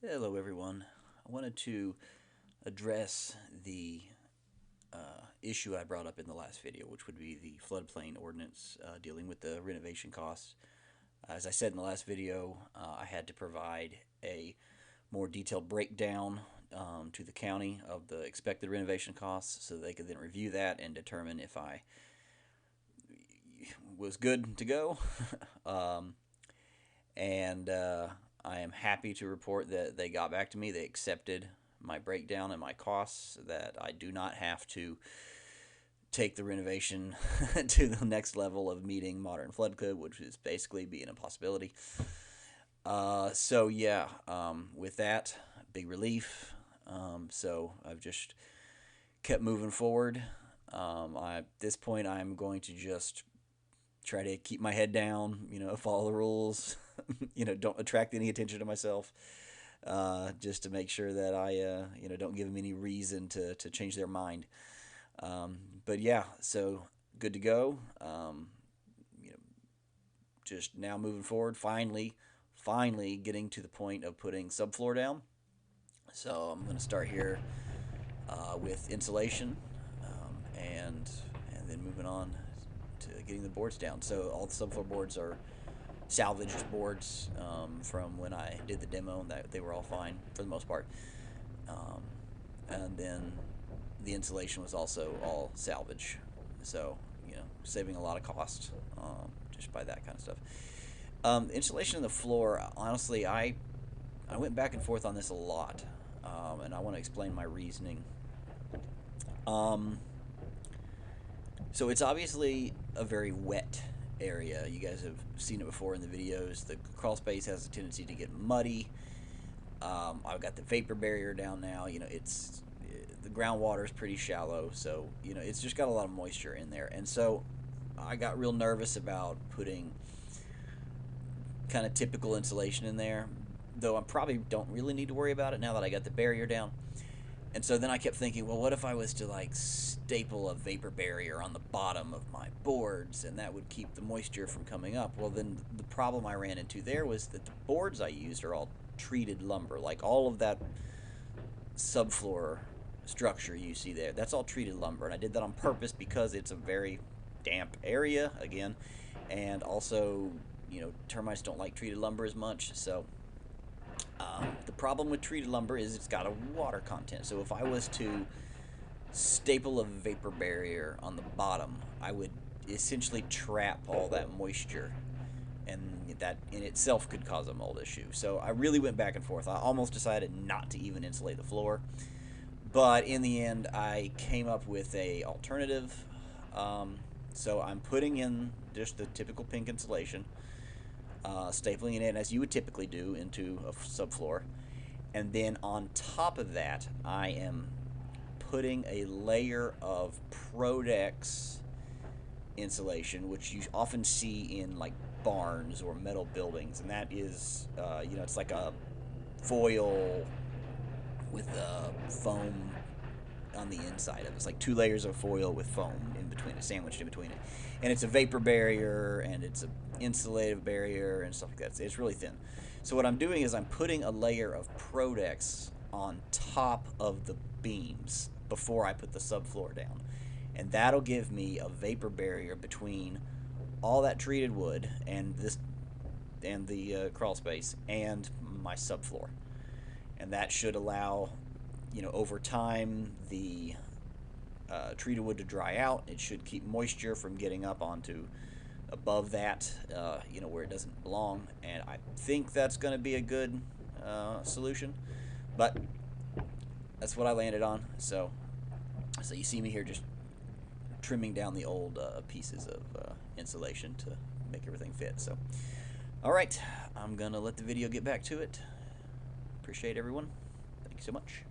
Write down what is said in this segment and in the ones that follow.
Hello, everyone. I wanted to address the issue I brought up in the last video, which would be the floodplain ordinance dealing with the renovation costs. As I said in the last video, I had to provide a more detailed breakdown to the county of the expected renovation costs so they could then review that and determine if I was good to go. um, and I am happy to report that they got back to me. They accepted my breakdown and my costs, that I do not have to take the renovation to the next level of meeting modern flood code, which is basically being a possibility. With that, big relief. So I've just kept moving forward. At this point, I'm going to just try to keep my head down, follow the rules, don't attract any attention to myself, just to make sure that I, don't give them any reason to change their mind. But yeah, so good to go. You know, just now moving forward, finally getting to the point of putting subfloor down. So I'm going to start here with insulation, and then moving on to getting the boards down. So all the subfloor boards are salvaged boards from when I did the demo, and that they were all fine for the most part. Um, and then the insulation was also all salvage, so saving a lot of cost just by that kind of stuff. Insulation in the floor, honestly, I went back and forth on this a lot, and I want to explain my reasoning. Um, so it's obviously a very wet area. You guys have seen it before in the videos. The crawl space has a tendency to get muddy. I've got the vapor barrier down now. It's the groundwater is pretty shallow, so it's just got a lot of moisture in there. And so I got real nervous about putting kind of typical insulation in there, though I probably don't really need to worry about it now that I got the barrier down. And so then I kept thinking, well, what if I was to like staple a vapor barrier on the bottom of my boards, and that would keep the moisture from coming up? Well, then the problem I ran into there was that the boards I used are all treated lumber. Like all of that subfloor structure you see there, that's all treated lumber. And I did that on purpose because it's a very damp area, again. And also, termites don't like treated lumber as much. So the problem with treated lumber is it's got a water content. So if I was to staple a vapor barrier on the bottom, I would essentially trap all that moisture, and that in itself could cause a mold issue. So I really went back and forth. I almost decided not to even insulate the floor, but in the end, I came up with a alternative. So I'm putting in just the typical pink insulation, stapling it in as you would typically do into a subfloor, and then on top of that, I am putting a layer of Prodex insulation, which you often see in like barns or metal buildings, and that is, it's like a foil with foam on the inside of it. It's like two layers of foil with foam in between it, sandwiched in between it, and it's a vapor barrier and it's a insulative barrier and stuff like that. It's really thin. So what I'm doing is I'm putting a layer of Prodex on top of the beams before I put the subfloor down, and that'll give me a vapor barrier between all that treated wood and the crawl space and my subfloor, and that should allow, over time, the treated wood to dry out. It should keep moisture from getting up onto above that, where it doesn't belong. And I think that's going to be a good solution. But that's what I landed on. So you see me here just trimming down the old pieces of insulation to make everything fit. So, all right, I'm going to let the video get back to it. Appreciate everyone. Thank you so much.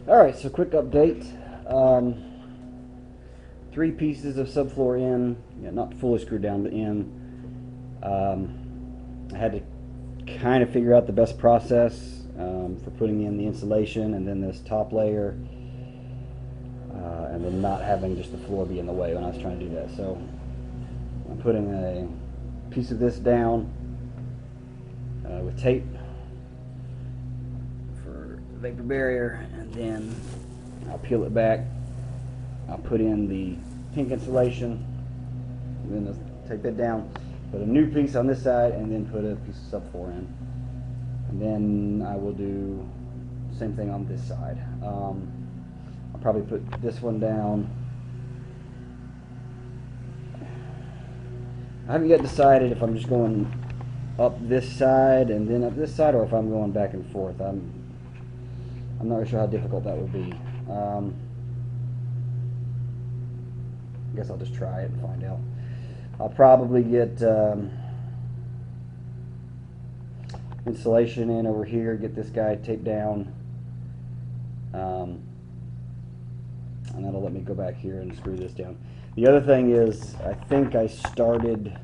Alright, so quick update. 3 pieces of subfloor in, not fully screwed down, but in. I had to kind of figure out the best process for putting in the insulation and then this top layer, and then not having just the floor be in the way when I was trying to do that. So I'm putting a piece of this down with tape for vapor barrier, and then I'll peel it back. I'll put in the pink insulation, and then tape it down, put a new piece on this side, and then put a piece of subfloor in. And then I will do the same thing on this side. I'll probably put this one down. I haven't yet decided if I'm just going up this side and then up this side, or if I'm going back and forth. I'm not really sure how difficult that would be. I guess I'll just try it and find out. I'll probably get insulation in over here, get this guy taped down, and that'll let me go back here and screw this down. The other thing is, I think I started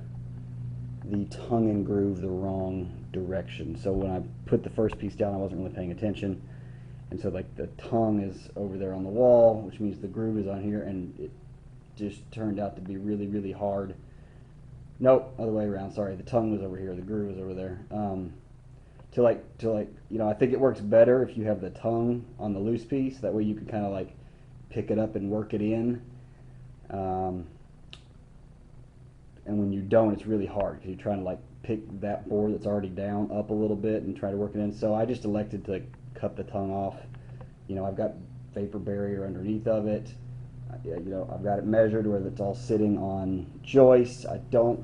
the tongue and groove the wrong direction. So when I put the first piece down, I wasn't really paying attention, and so like the tongue is over there on the wall, which means the groove is on here, and it just turned out to be really, really hard. Nope, other way around. Sorry, the tongue was over here, the groove was over there. I think it works better if you have the tongue on the loose piece. That way you can kind of like pick it up and work it in. And when you don't, it's really hard because you're trying to like pick that board that's already down up a little bit and try to work it in. So I just elected to cut the tongue off. I've got vapor barrier underneath of it. I've got it measured where it's all sitting on joists. I don't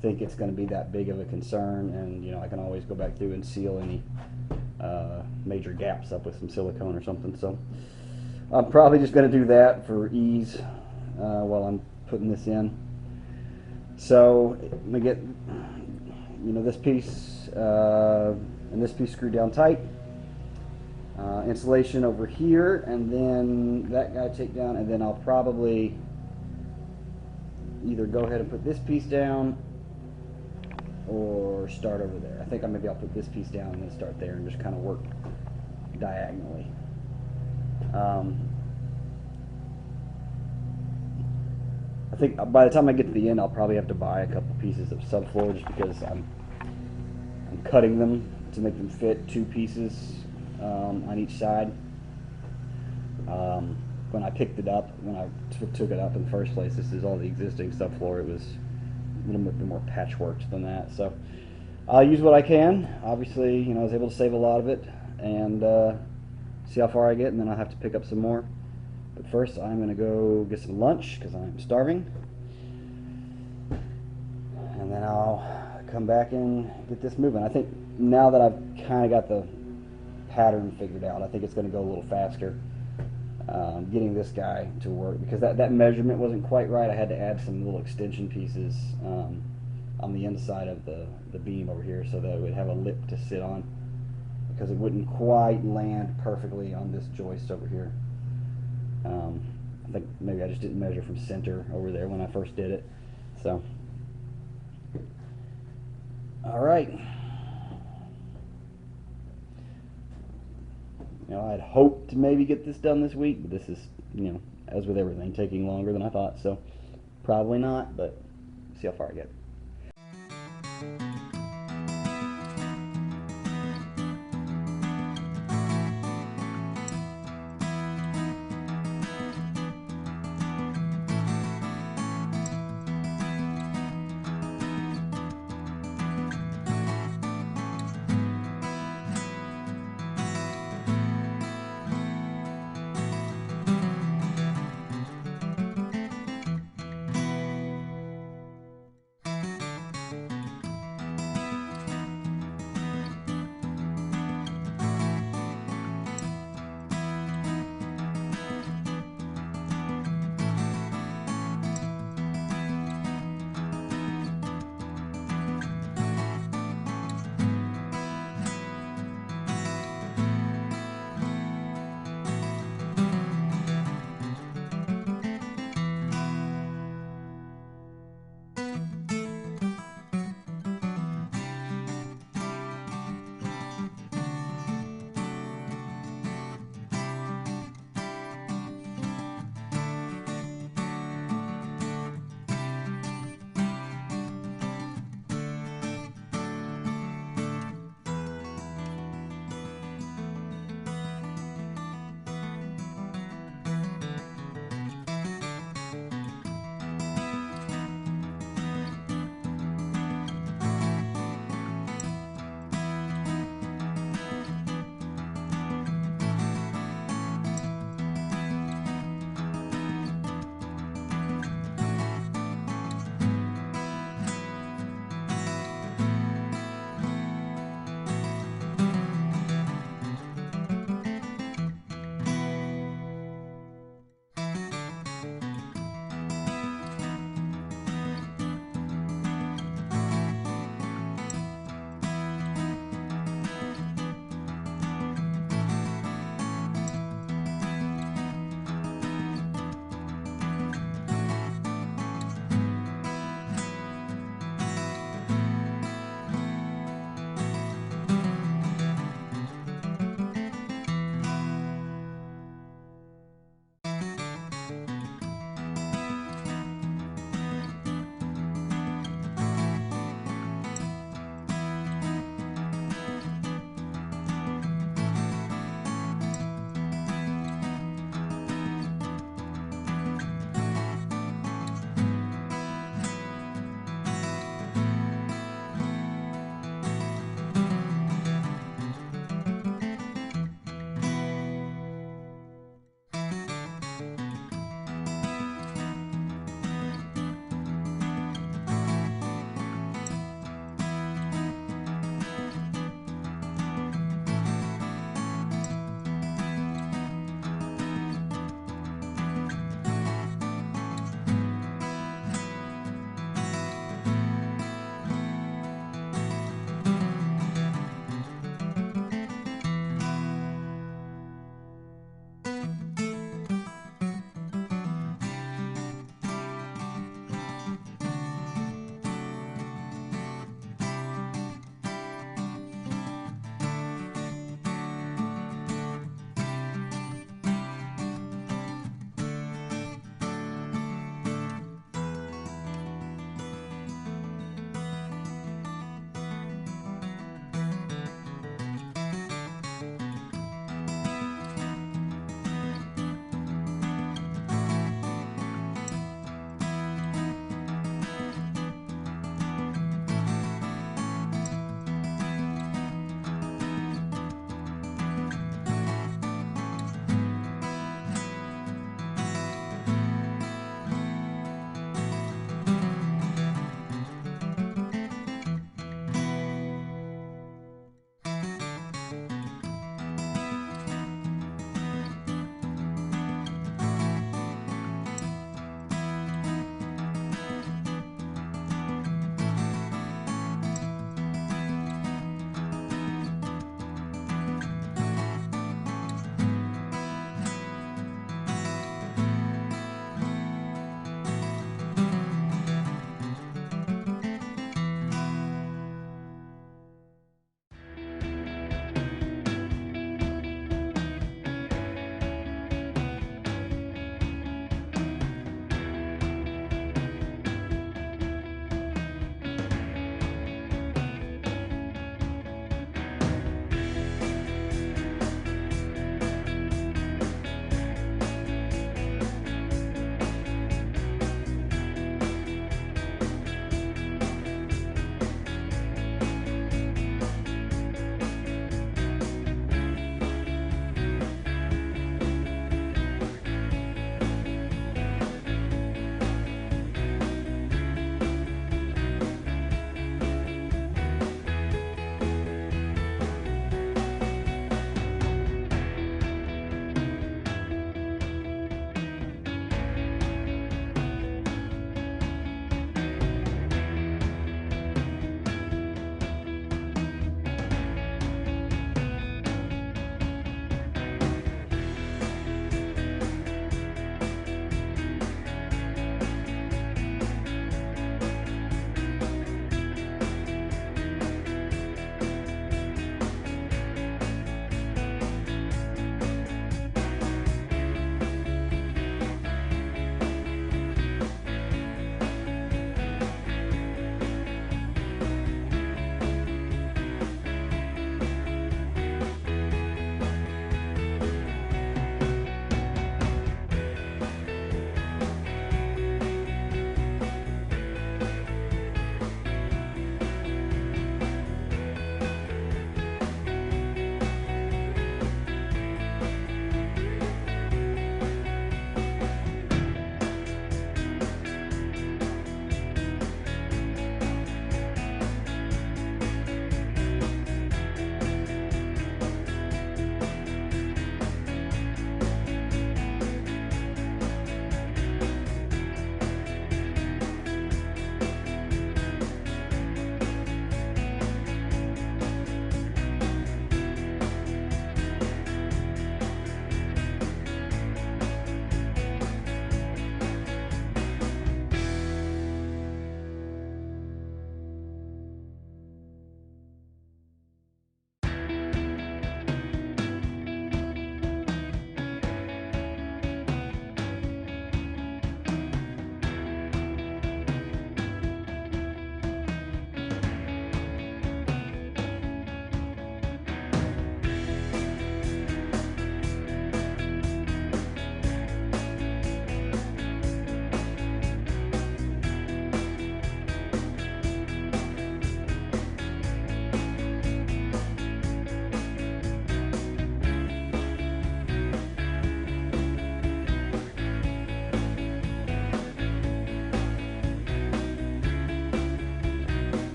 think it's going to be that big of a concern, and I can always go back through and seal any major gaps up with some silicone or something. So I'm probably just going to do that for ease while I'm putting this in. So I'm going to get this piece and this piece screwed down tight. Insulation over here, and then that guy take down, and then I'll probably either go ahead and put this piece down or start over there. I think maybe I'll put this piece down and then start there and just kind of work diagonally. I think by the time I get to the end, I'll probably have to buy a couple pieces of subfloor, just because I'm cutting them to make them fit 2 pieces on each side. When I picked it up, when I took it up in the first place, this is all the existing subfloor. It was a little bit more patchwork than that. So I'll use what I can. Obviously, I was able to save a lot of it, and see how far I get, and then I'll have to pick up some more. But first, I'm going to go get some lunch because I'm starving, and then I'll come back and get this moving. I think now that I've kind of got the pattern figured out, I think it's going to go a little faster getting this guy to work, because that measurement wasn't quite right. I had to add some little extension pieces on the inside of the beam over here so that it would have a lip to sit on, because it wouldn't quite land perfectly on this joist over here. I think maybe I just didn't measure from center over there when I first did it. So alright. I'd hoped to maybe get this done this week, but this is, as with everything, taking longer than I thought. So probably not, but see how far I get.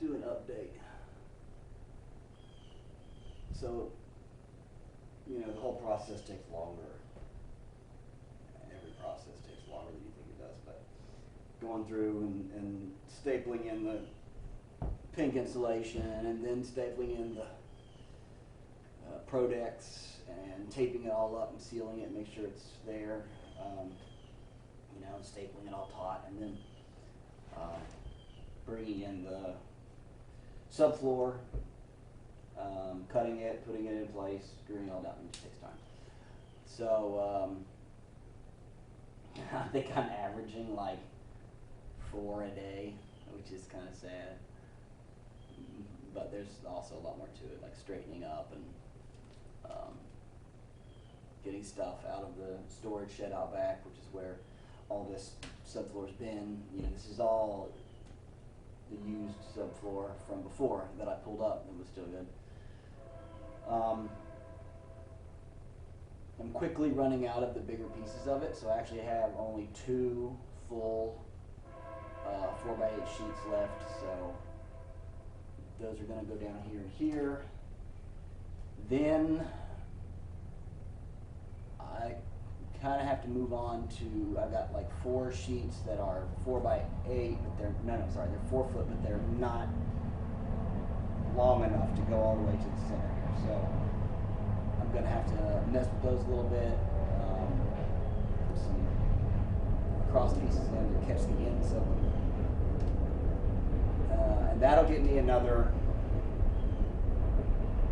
do an update. So, you know, the whole process takes longer. Every process takes longer than you think it does, but going through and stapling in the pink insulation and then stapling in the Prodex and taping it all up and sealing it, make sure it's there, you know, and stapling it all taut, and then bringing in the subfloor, cutting it, putting it in place, screwing it all down. It just takes time. So I think I'm averaging like 4 a day, which is kind of sad. But there's also a lot more to it, like straightening up and getting stuff out of the storage shed out back, which is where all this subfloor's been. You know, this is all the used subfloor from before that I pulled up. It was still good. I'm quickly running out of the bigger pieces of it, so I actually have only 2 full 4x8 sheets left. So those are going to go down here and here. Then I kind of have to move on to, I've got like 4 sheets that are 4x8, but they're, they're 4 foot, but they're not long enough to go all the way to the center here. So I'm going to have to mess with those a little bit, put some cross pieces in to catch the ends of them. And that'll get me another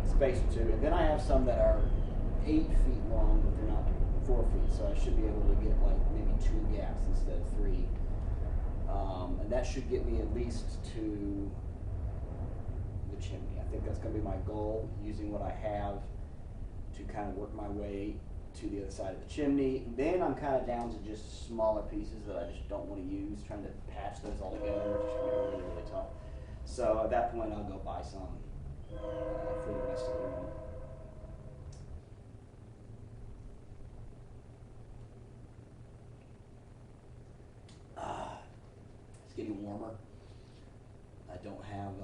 space or 2. And then I have some that are 8 feet long, but they're not 4 feet, so I should be able to get like maybe 2 gaps instead of 3. And that should get me at least to the chimney. I think that's going to be my goal, using what I have to kind of work my way to the other side of the chimney. And then I'm kind of down to just smaller pieces that I just don't want to use, trying to patch those all together. It's just going to be really, really tough. So at that point, I'll go buy some for the rest of the room. It's getting warmer. I don't have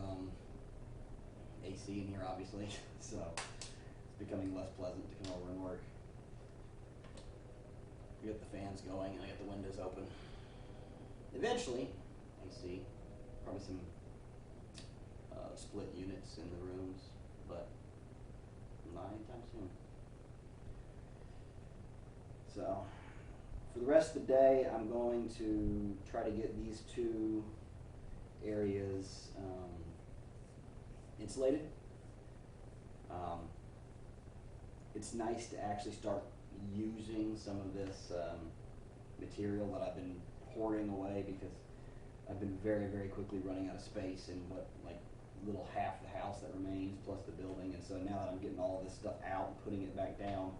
AC in here, obviously, so it's becoming less pleasant to come over and work. I got the fans going and I got the windows open. Eventually, AC, probably some split units in the rooms, but not anytime soon. So, for the rest of the day, I'm going to try to get these 2 areas insulated. It's nice to actually start using some of this material that I've been hoarding away, because I've been very, very quickly running out of space in what, like, little half the house that remains, plus the building. And so now that I'm getting all this stuff out and putting it back down,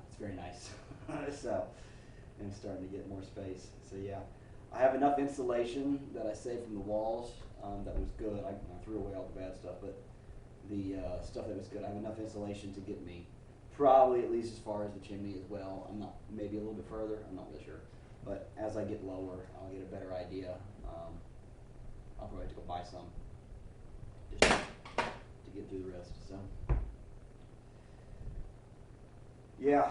it's very nice. So I'm starting to get more space. So yeah, I have enough insulation that I saved from the walls that was good. I threw away all the bad stuff, but the stuff that was good, I have enough insulation to get me probably at least as far as the chimney as well. I'm not, maybe a little bit further, I'm not really sure. But as I get lower, I'll get a better idea. I'll probably have to go buy some just to get through the rest. So yeah,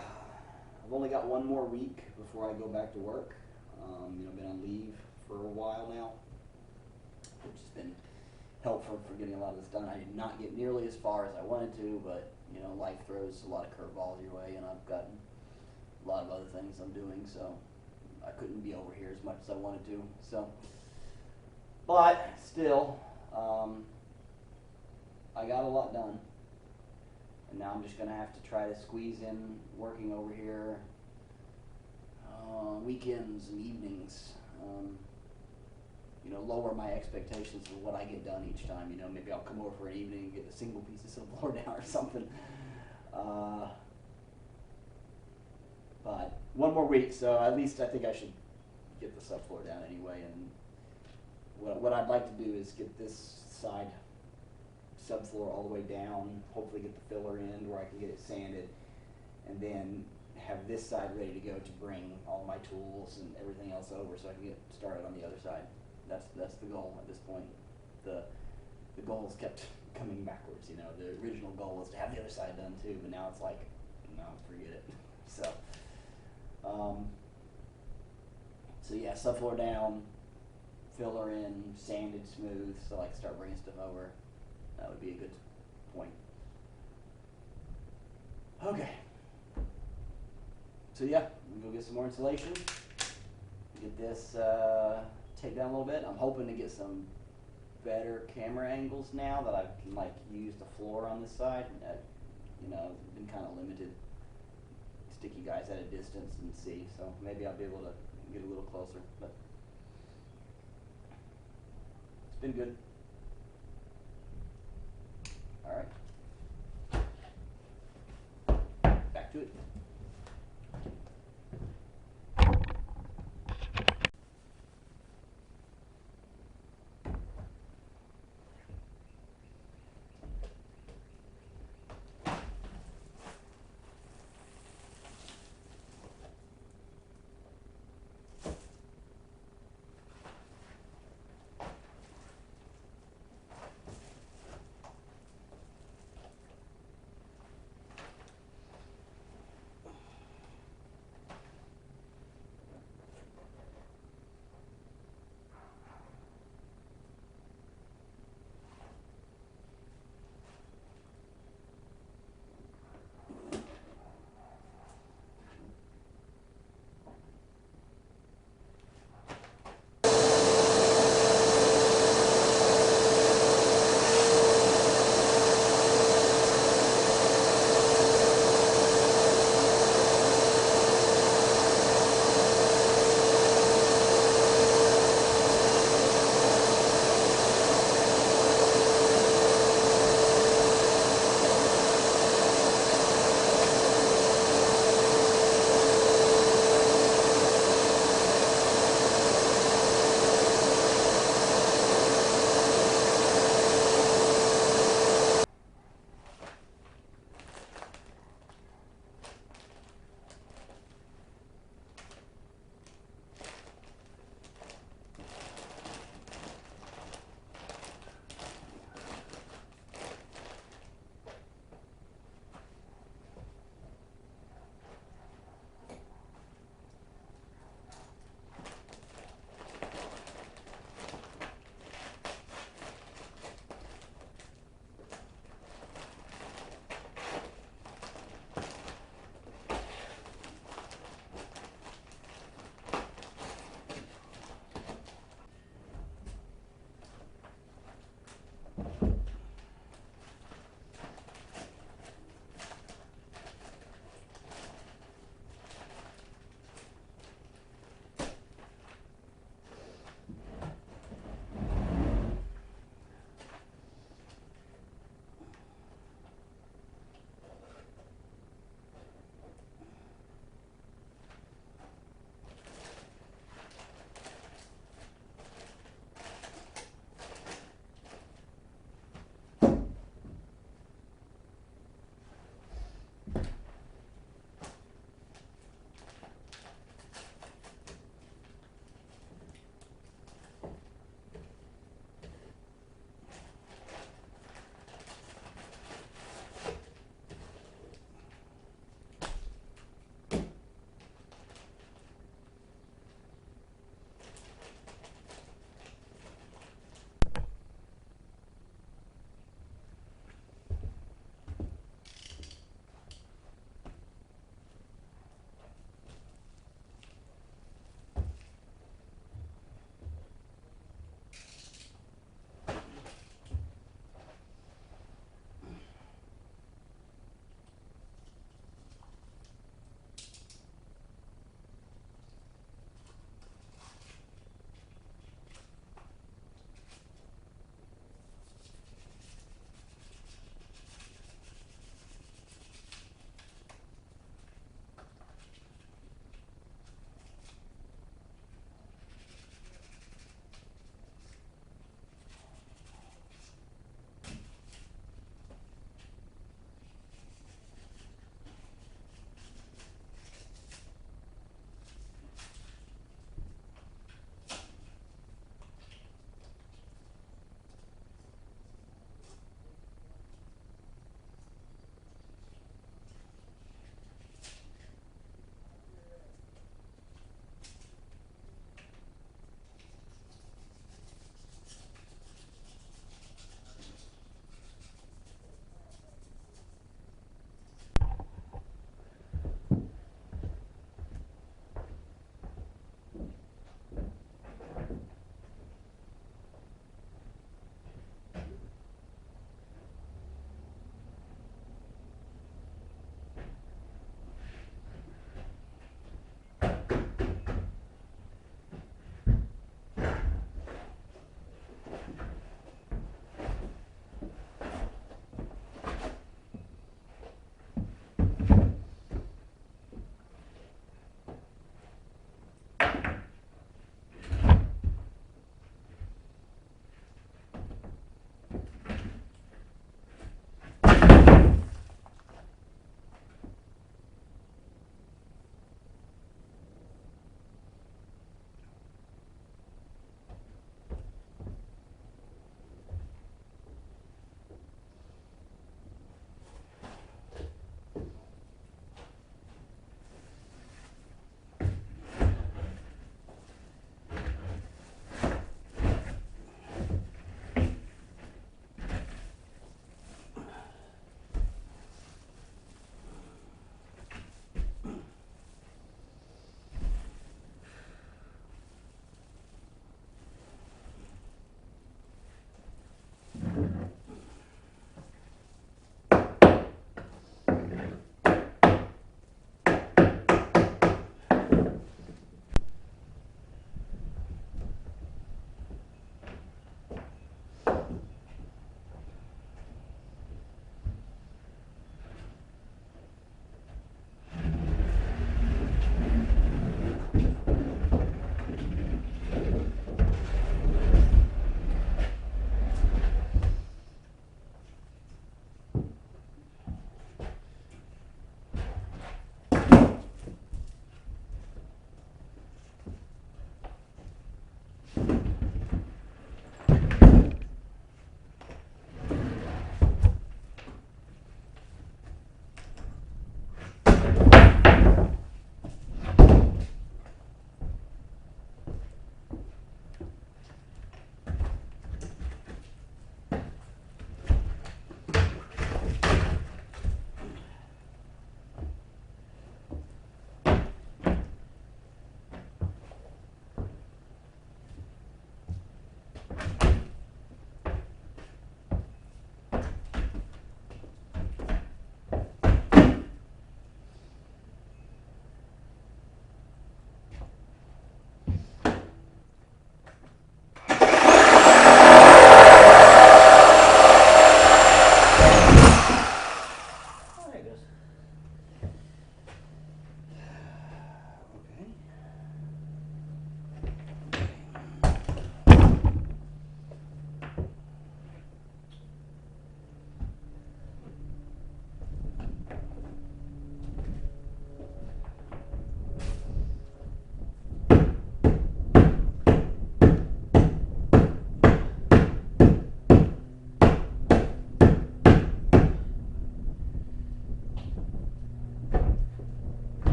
I've only got 1 more week before I go back to work. You know, I've been on leave for a while now, which has been helpful for getting a lot of this done. I did not get nearly as far as I wanted to, but you know, life throws a lot of curveballs your way, and I've got a lot of other things I'm doing, so I couldn't be over here as much as I wanted to. So, but still, I got a lot done, and now I'm just going to have to try to squeeze in working over here weekends and evenings. You know, lower my expectations for what I get done each time. You know, maybe I'll come over for an evening and get a single piece of subfloor down or something. But 1 more week, so at least I think I should get the subfloor down anyway. And what I'd like to do is get this side subfloor all the way down, hopefully get the filler in where I can get it sanded, and then have this side ready to go to bring all my tools and everything else over so I can get started on the other side. That's the goal at this point. the goals kept coming backwards. You know, the original goal was to have the other side done too, but now it's like, no, forget it. So, so yeah, subfloor down, filler in, sanded smooth, so I can start bringing stuff over. That would be a good point. Okay. So yeah, we'll go get some more insulation. Get this take down a little bit. I'm hoping to get some better camera angles now that I can like use the floor on this side. You know, I've been kind of limited. Stick you guys at a distance and see. So maybe I'll be able to get a little closer. But it's been good. All right. Back to it.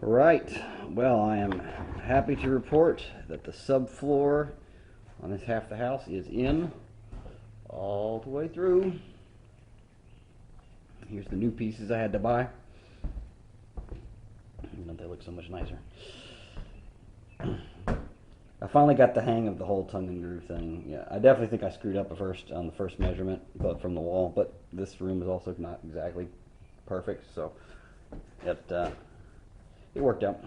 Right. Well, I am happy to report that the subfloor on this half of the house is in all the way through. Here's the new pieces I had to buy. Don't they look so much nicer? I finally got the hang of the whole tongue and groove thing. Yeah, I definitely think I screwed up on the first measurement, but from the wall. But this room is also not exactly perfect, so it worked out.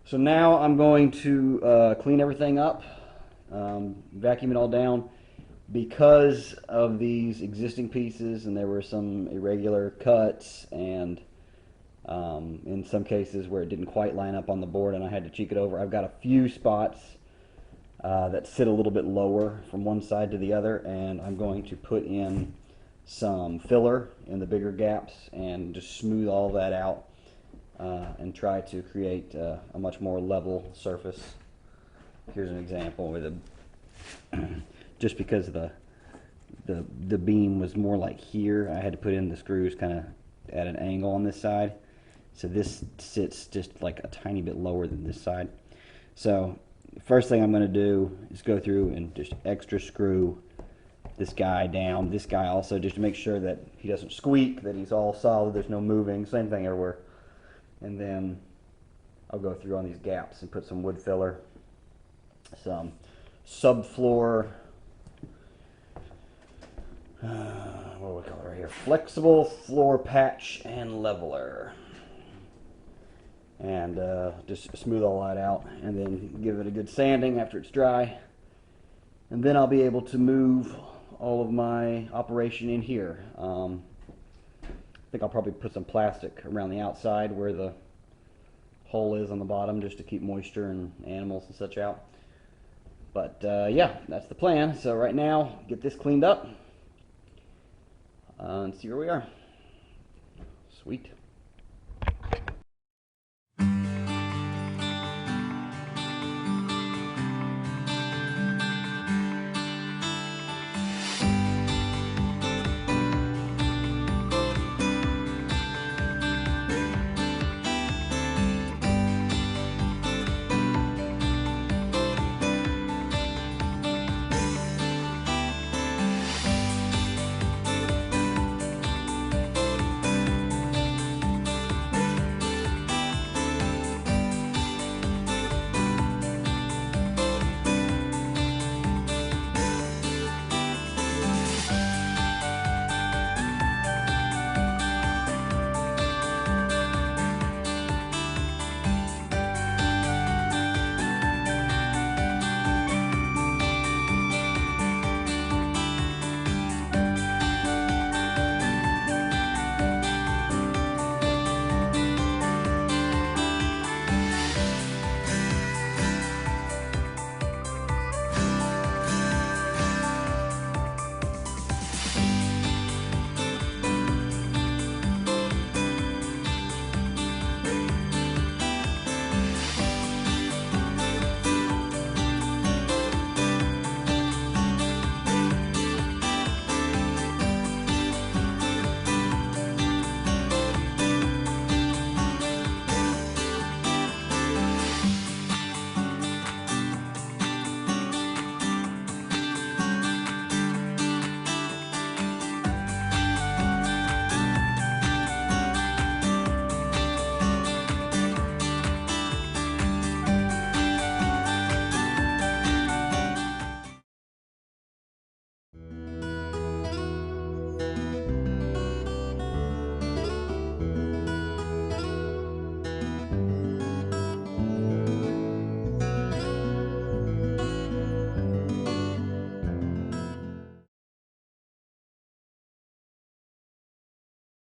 So now I'm going to clean everything up, vacuum it all down. Because of these existing pieces, and there were some irregular cuts, and in some cases where it didn't quite line up on the board and I had to cheek it over, I've got a few spots that sit a little bit lower from one side to the other, and I'm going to put in some filler in the bigger gaps and just smooth all that out and try to create a much more level surface. Here's an example with a just because the beam was more like here, I had to put in the screws kind of at an angle on this side. So this sits just like a tiny bit lower than this side. So first thing I'm going to do is go through and just extra screw this guy down. This guy also, just to make sure that he doesn't squeak, that he's all solid, there's no moving, same thing everywhere. And then I'll go through on these gaps and put some wood filler, some subfloor, what do we call it right here? Flexible floor patch and leveler. And just smooth all that out and then give it a good sanding after it's dry. And then I'll be able to move all of my operation in here. I think I'll probably put some plastic around the outside where the hole is on the bottom, just to keep moisture and animals and such out. But yeah, that's the plan. So right now, get this cleaned up and see where we are. Sweet.